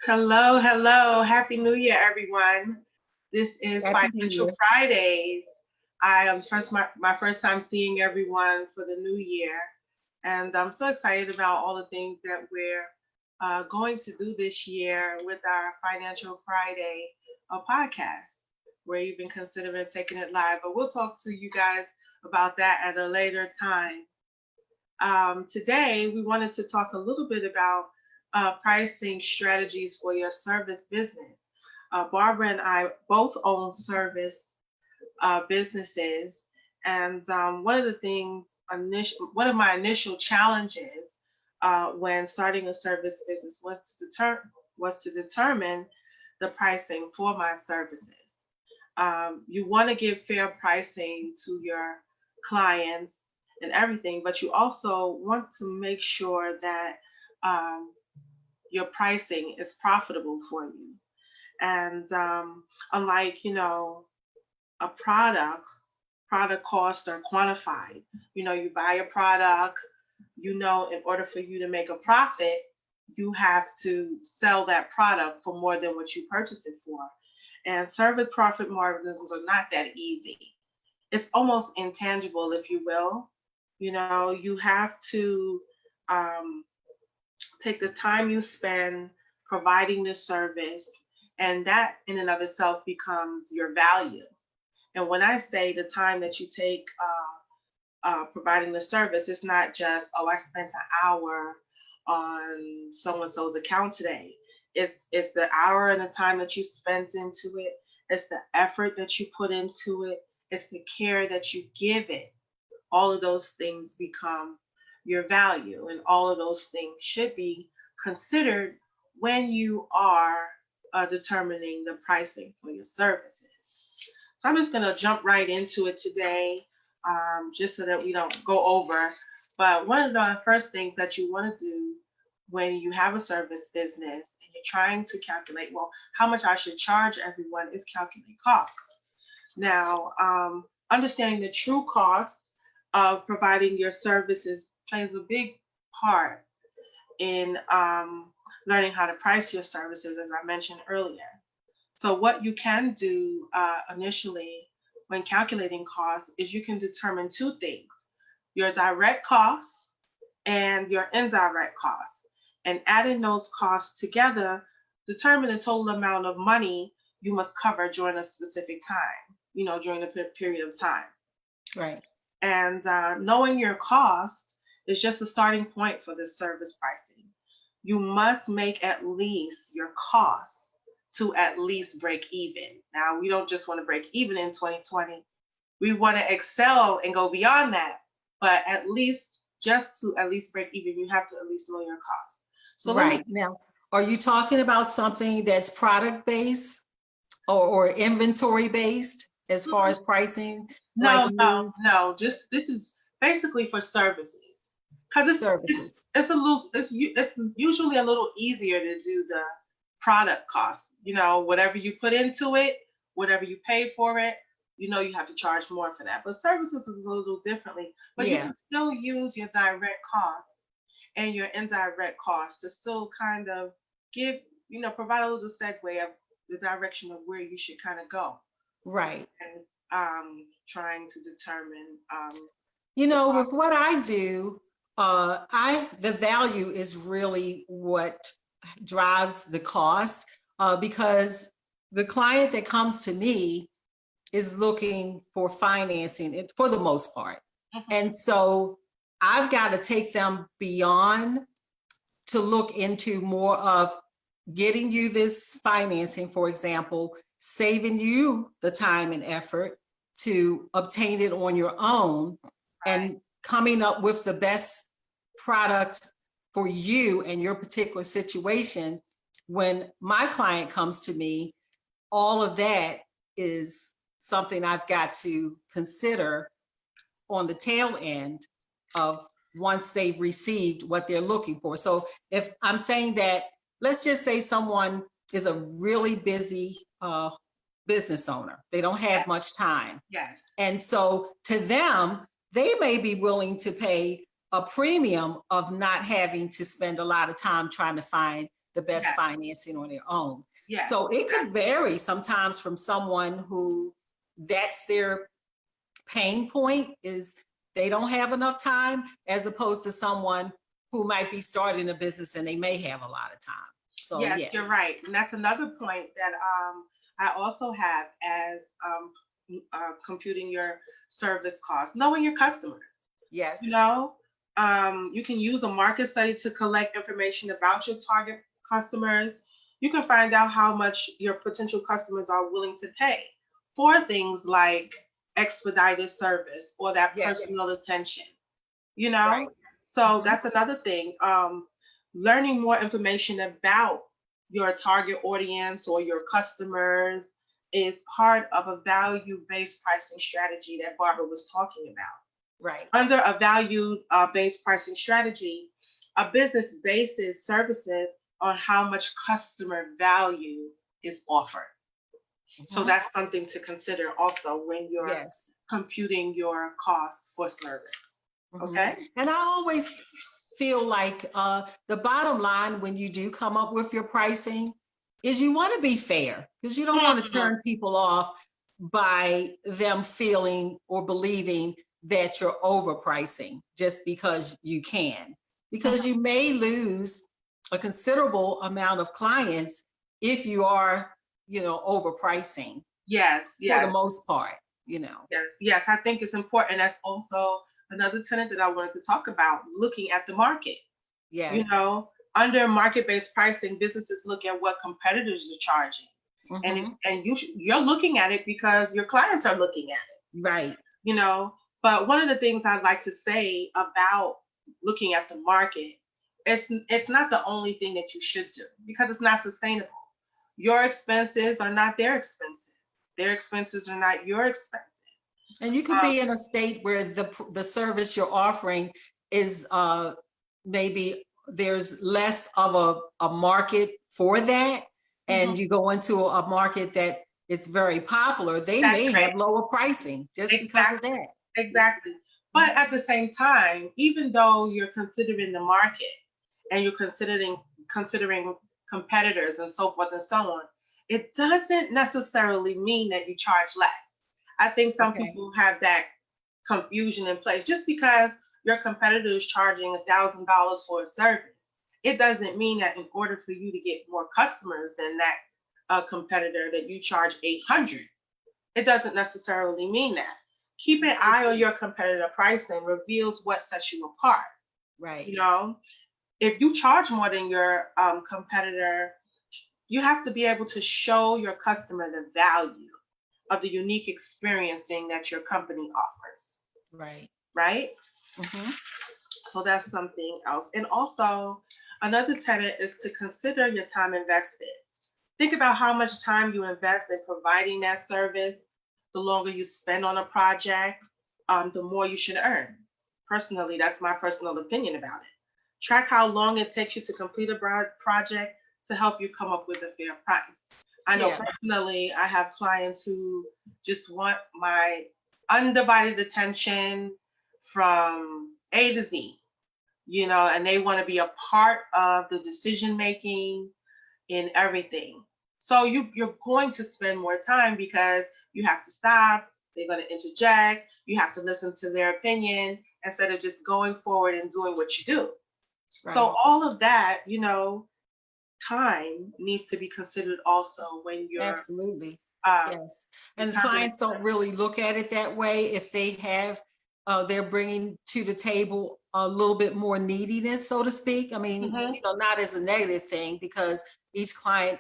Hello, hello. Happy New Year, everyone. This is Happy New Financial Year. Fridays. I am my first time seeing everyone for the new year, and I'm so excited about all the things that we're going to do this year with our Financial Friday podcast. We're even considering taking it live, but we'll talk to you guys about that at a later time. Today, we wanted to talk a little bit about pricing strategies for your service business. Barbara and I both own service businesses, and one of my initial challenges when starting a service business was to determine the pricing for my services. You want to give fair pricing to your clients and everything, but you also want to make sure that um, your pricing is profitable for you. And unlike, a product costs are quantified. You buy a product, in order for you to make a profit, you have to sell that product for more than what you purchase it for. And service profit margins are not that easy. It's almost intangible, if you will. You have to um, take the time you spend providing the service, and that in and of itself becomes your value. And when I say the time that you take providing the service, it's not just, oh, I spent an hour on so and so's account today. It's the hour and the time that you spent into it. It's the effort that you put into it. It's the care that you give it. All of those things become your value, and all of those things should be considered when you are determining the pricing for your services. So I'm just going to jump right into it today, just so that we don't go over. But one of the first things that you want to do when you have a service business and you're trying to calculate, well, how much I should charge everyone, is calculate costs. Now, understanding the true cost of providing your services plays a big part in learning how to price your services, as I mentioned earlier. So, what you can do initially when calculating costs is you can determine two things: your direct costs and your indirect costs. And adding those costs together, determine the total amount of money you must cover during a specific time, during a period of time. Right. And knowing your costs is just a starting point for this service pricing. You must make at least your costs to at least break even. Now, we don't just want to break even in 2020. We want to excel and go beyond that. But at least, just to at least break even, you have to at least know your costs. So let me. Right. Now, are you talking about something that's product based or inventory based as far as pricing, like No, no, new no. Just this is basically for services, because services? it's usually a little easier to do the product cost. Whatever you put into it, whatever you pay for it, you have to charge more for that. But services is a little differently. But you Yeah. can still use your direct costs and your indirect costs to still kind of give, provide a little segue of the direction of where you should kind of go Right. and trying to determine the With cost. what I do, I the value is really what drives the cost, because the client that comes to me is looking for financing for the most part. Mhm. And so I've got to take them beyond to look into more of getting you this financing, for example, saving you the time and effort to obtain it on your own, Right. and coming up with the best product for you and your particular situation. When my client comes to me, all of that is something I've got to consider on the tail end of once they've received what they're looking for. So if I'm saying that, let's just say someone is a really busy business owner, they don't have Yes. much time. Yes. And so to them, they may be willing to pay a premium of not having to spend a lot of time trying to find the best Yes. financing on their own. Yes. So it could vary sometimes from someone who that's their pain point is they don't have enough time, as opposed to someone who might be starting a business and they may have a lot of time. So Yes, yeah, you're right. And that's another point that I also have as computing your service costs, knowing your customers. You yes, know, you can use a market study to collect information about your target customers. You can find out how much your potential customers are willing to pay for things like expedited service or that yes, personal attention, you know? right. So Mhm. that's another thing. Learning more information about your target audience or your customers is part of a value-based pricing strategy that Barbara was talking about. Right. Under a value based pricing strategy, a business bases services on how much customer value is offered. So Mhm. that's something to consider also when you're Yes. computing your costs for service. Mhm. Okay? And I always feel like the bottom line when you do come up with your pricing is you want to be fair because you don't want to Mhm. turn people off by them feeling or believing that you're overpricing just because you can. Because Mhm. you may lose a considerable amount of clients if you are, overpricing Yes, for the yes, most part. yes, yes. I think it's important. That's also another tenet that I wanted to talk about, looking at the market. You Yes. know, under market-based pricing, businesses look at what competitors are charging, Hmm. and you're looking at it because your clients are looking at it. Right. You know, but one of the things I'd like to say about looking at the market, it's not the only thing that you should do because it's not sustainable. Your expenses are not their expenses. Their expenses are not your expenses. And you could Um, be in a state where the service you're offering is maybe there's less of a market for that, mhm, and you go into a market that it's very popular, they may have saturate. lower pricing just because of Exactly. that. Yeah. Exactly. But Mhm. at the same time, even though you're considering the market and you're considering competitors and so forth and so on, it doesn't necessarily mean that you charge less. I think some Okay. people have that confusion in place. Just because your competitor is charging $1,000 for a service, it doesn't mean that in order for you to get more customers than that competitor that you charge 800. It doesn't necessarily mean that. Keep an That's so eye on true. your competitor pricing reveals what sets you apart. Right. You know, if you charge more than your competitor, you have to be able to show your customer the value of the unique experiencing that your company offers, Right. right? Hmm. So that's something else. And also, another tenet is to consider your time invested. Think about how much time you invest in providing that service. The longer you spend on a project, the more you should earn. Personally, that's my personal opinion about it. Track how long it takes you to complete a project to help you come up with a fair price. I know Yeah. personally, I have clients who just want my undivided attention from A to Z, and they want to be a part of the decision making in everything. So you're going to spend more time because you have to stop, they're going to interject, you have to listen to their opinion instead of just going forward and doing what you do. So Right. all of that, time needs to be considered also when you're Absolutely. uh, Yes. And determining clients don't really look at it that way if they have, they're bringing to the table a little bit more neediness, so to speak. I mean, Mhm. not as a negative thing because each client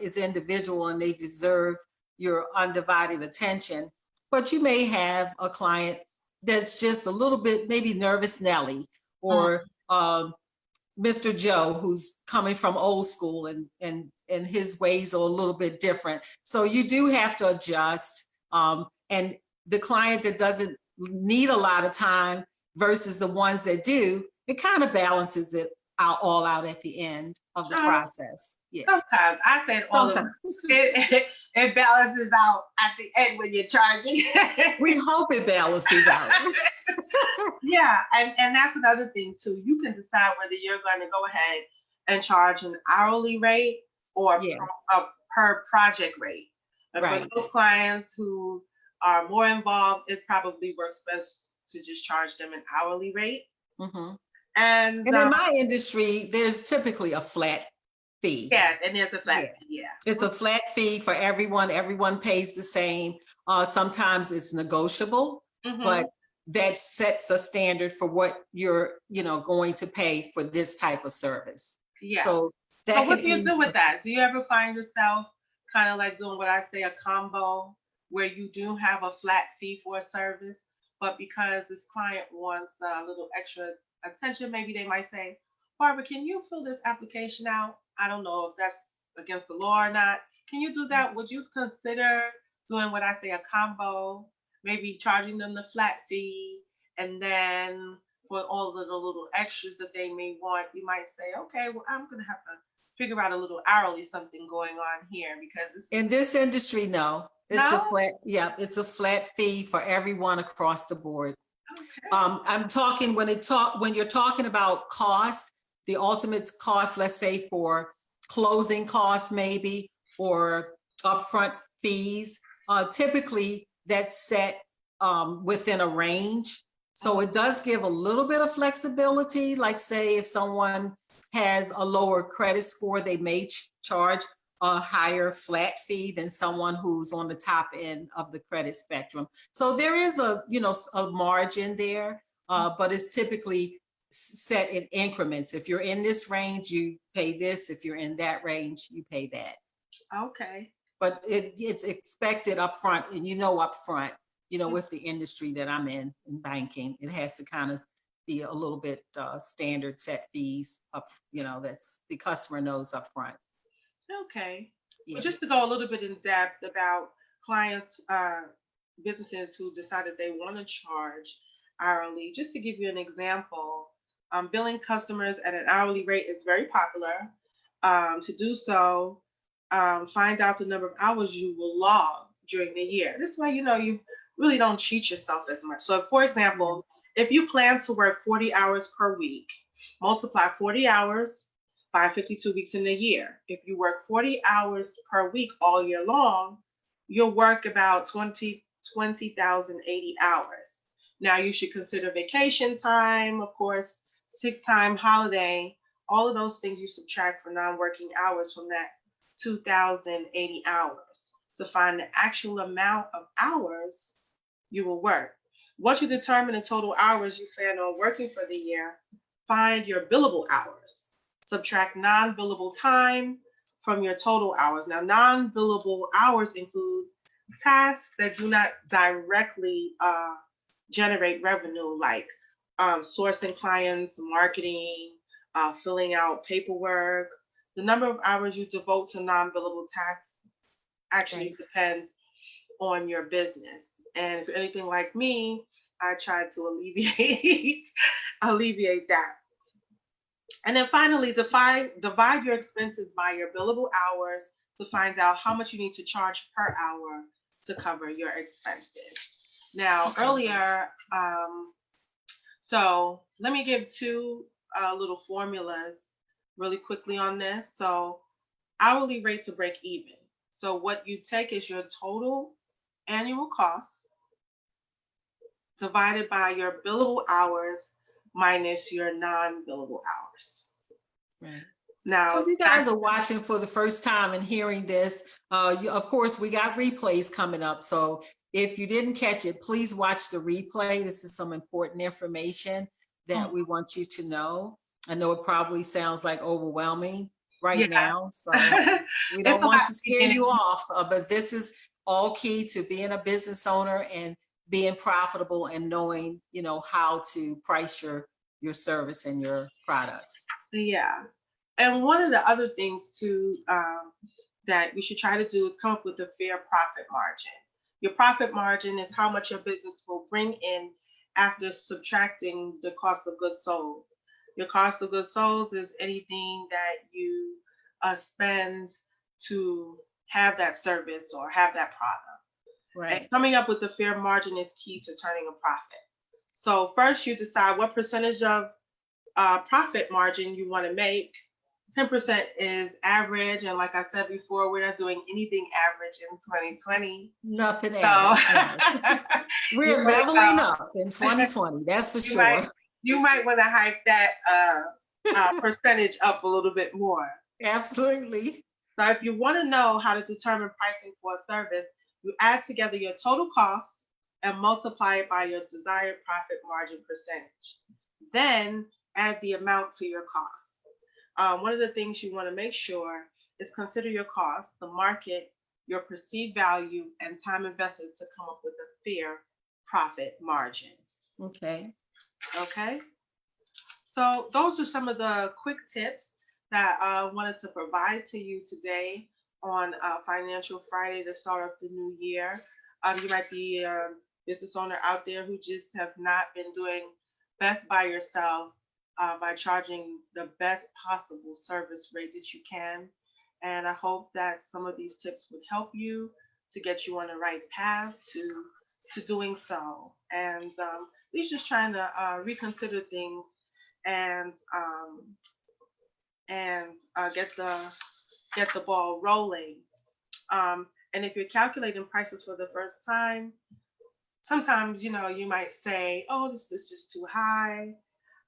is individual and they deserve your undivided attention. But you may have a client that's just a little bit maybe nervous Nelly Mm. or Mr. Joe, who's coming from old school and his ways are a little bit different. So you do have to adjust. And the client that doesn't need a lot of time versus the ones that do, it kind of balances it out all out at the end of the Oh, process. Yeah. sometimes I said all of Sometimes it balances out at the end when you're charging. we hope it balances out. Yeah, and that's another thing too. You can decide whether you're going to go ahead and charge an hourly rate or Yeah, a per project rate. And for right. those clients who are more involved, it probably works best to just charge them an hourly rate. Hmm. And And in my industry, there's typically a flat fee. yeah, and there's a flat Yeah. fee, yeah. It's a flat fee for everyone. Everyone pays the same. Sometimes it's negotiable, Mm-hmm. but that sets a standard for what you're, going to pay for this type of service. Yeah. So So that can what do you do ease. with that? Do you ever find yourself kind of like doing what I say a combo where you do have a flat fee for a service, but because this client wants a little extra attention, maybe they might say, Barbara, can you fill this application out? I don't know if that's against the law or not. Can you do that? Would you consider doing what I say a combo, maybe charging them the flat fee, and then for all of the little extras that they may want, you might say, okay, well, I'm gonna have to figure out a little hourly something going on here because this is In this industry, no. It's a no. flat, yeah, it's a flat fee for everyone across the board. Okay. I'm talking when you're talking about cost, the ultimate cost, let's say for closing costs maybe, or upfront fees, typically that's set within a range. So it does give a little bit of flexibility. Like say if someone has a lower credit score, they may charge a higher flat fee than someone who's on the top end of the credit spectrum. So there is a margin there, but it's typically set in increments. If you're in this range, you pay this. If you're in that range, you pay that. Okay. But it's expected upfront, and upfront, with the industry that I'm in banking, it has to kind of be a little bit standard set fees up, that's the customer knows upfront. Okay. Yeah. Well, just to go a little bit in depth about clients, businesses who decide that they want to charge hourly, just to give you an example, billing customers at an hourly rate is very popular. To do so, find out the number of hours you will log during the year. This way, you really don't cheat yourself as much. So, for example, if you plan to work 40 hours per week, multiply 40 hours by 52 weeks in a year. If you work 40 hours per week all year long, you'll work about 20,080 hours. Now, you should consider vacation time, of course, sick time, holiday, all of those things you subtract for non working hours from that 2,080 hours to find the actual amount of hours you will work. Once you determine the total hours you plan on working for the year, find your billable hours. Subtract non billable time from your total hours. Now, non billable hours include tasks that do not directly generate revenue, like sourcing clients, marketing, filling out paperwork. The number of hours you devote to non billable tasks actually Right. depends on your business. And if you're anything like me, I try to alleviate that. And then finally, divide your expenses by your billable hours to find out how much you need to charge per hour to cover your expenses. Now, earlier, so let me give two little formulas really quickly on this. So, hourly rate to break even. So, what you take is your total annual cost divided by your billable hours minus your non-billable hours. Right. Now, So if you guys are watching for the first time and hearing this, of course, we got replays coming up. So if you didn't catch it, please watch the replay. This is some important information that we want you to know. I know it probably sounds like overwhelming right now, so we it's don't a lot want to to take scare in. you off, but this is all key to being a business owner and being profitable and knowing, how to price your service and your products. Yeah. And one of the other things too that we should try to do is come up with a fair profit margin. Your profit margin is how much your business will bring in after subtracting the cost of goods sold. Your cost of goods sold is anything that you spend to have that service or have that product. And Right. coming up with a fair margin is key to turning a profit. So first you decide what percentage of profit margin you want to make. 10% is average. And like I said before, we're not doing anything average in 2020. Nothing So average. We're you might, leveling up in 2020, that's for you might, sure. you might want to hike that percentage up a little bit more. Absolutely. So if you want to know how to determine pricing for a service, you add together your total cost and multiply it by your desired profit margin percentage. Then add the amount to your cost. One of the things you want to make sure is consider your cost, the market, your perceived value, and time invested to come up with a fair profit margin. Okay. Okay? So those are some of the quick tips that I wanted to provide to you today on Financial Friday, the start of the new year. You might be a business owner out there who just have not been doing best by yourself by charging the best possible service rate that you can. And I hope that some of these tips would help you to get you on the right path to doing so. And at least just trying to reconsider things and get the ball rolling. And if you're calculating prices for the first time, sometimes you might say, "Oh, this is just too high.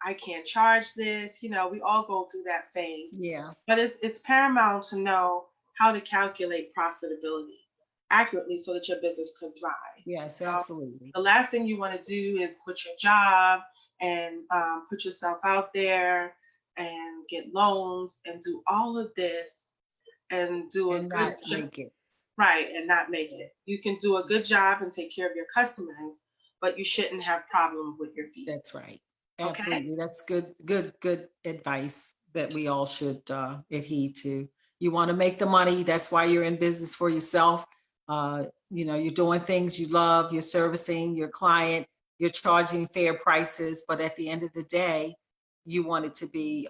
I can't charge this." We all go through that phase. Yeah. But it's paramount to know how to calculate profitability accurately so that your business could thrive. Yes, absolutely. The last thing you want to do is quit your job and put yourself out there and get loans and do all of this and do a And good not job, make it. right, and not make it. You can do a good job and take care of your customers, but you shouldn't have problems with your fees. That's right. Okay? Absolutely. That's good advice that we all should adhere to. You want to make the money. That's why you're in business for yourself. You're doing things you love, you're servicing your client, you're charging fair prices, but at the end of the day, you want it to be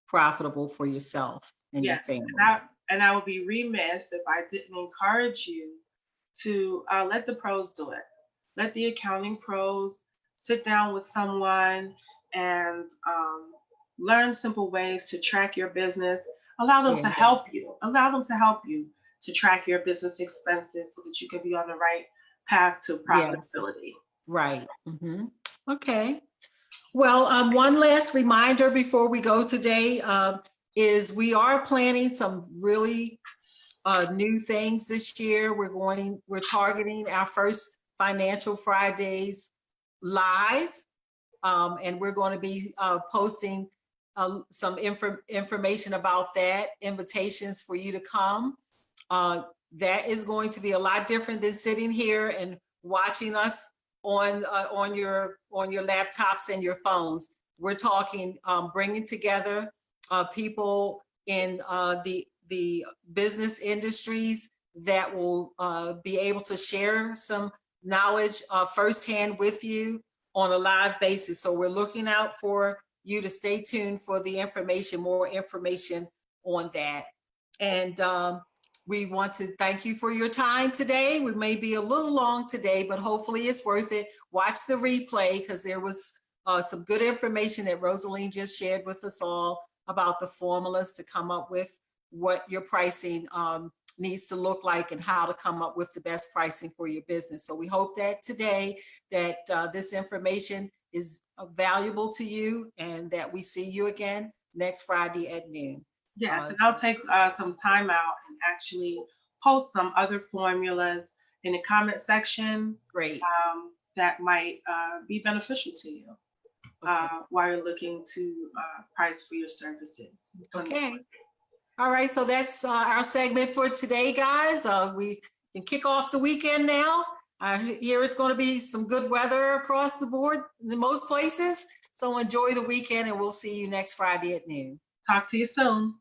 profitable for yourself and your Yes. family. And I would be remiss if I didn't encourage you to let the pros do it. Let the accounting pros sit down with someone and learn simple ways to track your business. Allow them to Yeah. help you. Allow them to help you to track your business expenses so that you can be on the right path to Yes. profitability. Right. Mhm. Okay. Well, one last reminder before we go today is we are planning some really new things this year. We're targeting our first Financial Fridays live, and we're going to be posting some information about that, invitations for you to come. That is going to be a lot different than sitting here and watching us on your laptops and your phones. We're talking bringing together people in the business industries that will be able to share some knowledge firsthand with you on a live basis. So we're looking out for you to stay tuned for the information, more information on that. And we want to thank you for your time today. We may be a little long today, but hopefully it's worth it. Watch the replay because there was some good information that Rosaline just shared with us all about the formulas to come up with what your pricing needs to look like and how to come up with the best pricing for your business. So we hope that today that this information is valuable to you and that we see you again next Friday at noon. Yes, and I'll take some time out and actually post some other formulas in the comment section. Great. That might be beneficial to you while you're looking to price for your services. Okay. All right, so that's our segment for today, guys. We can kick off the weekend now. Here it's going to be some good weather across the board in most places. So enjoy the weekend and we'll see you next Friday at noon. Talk to you soon.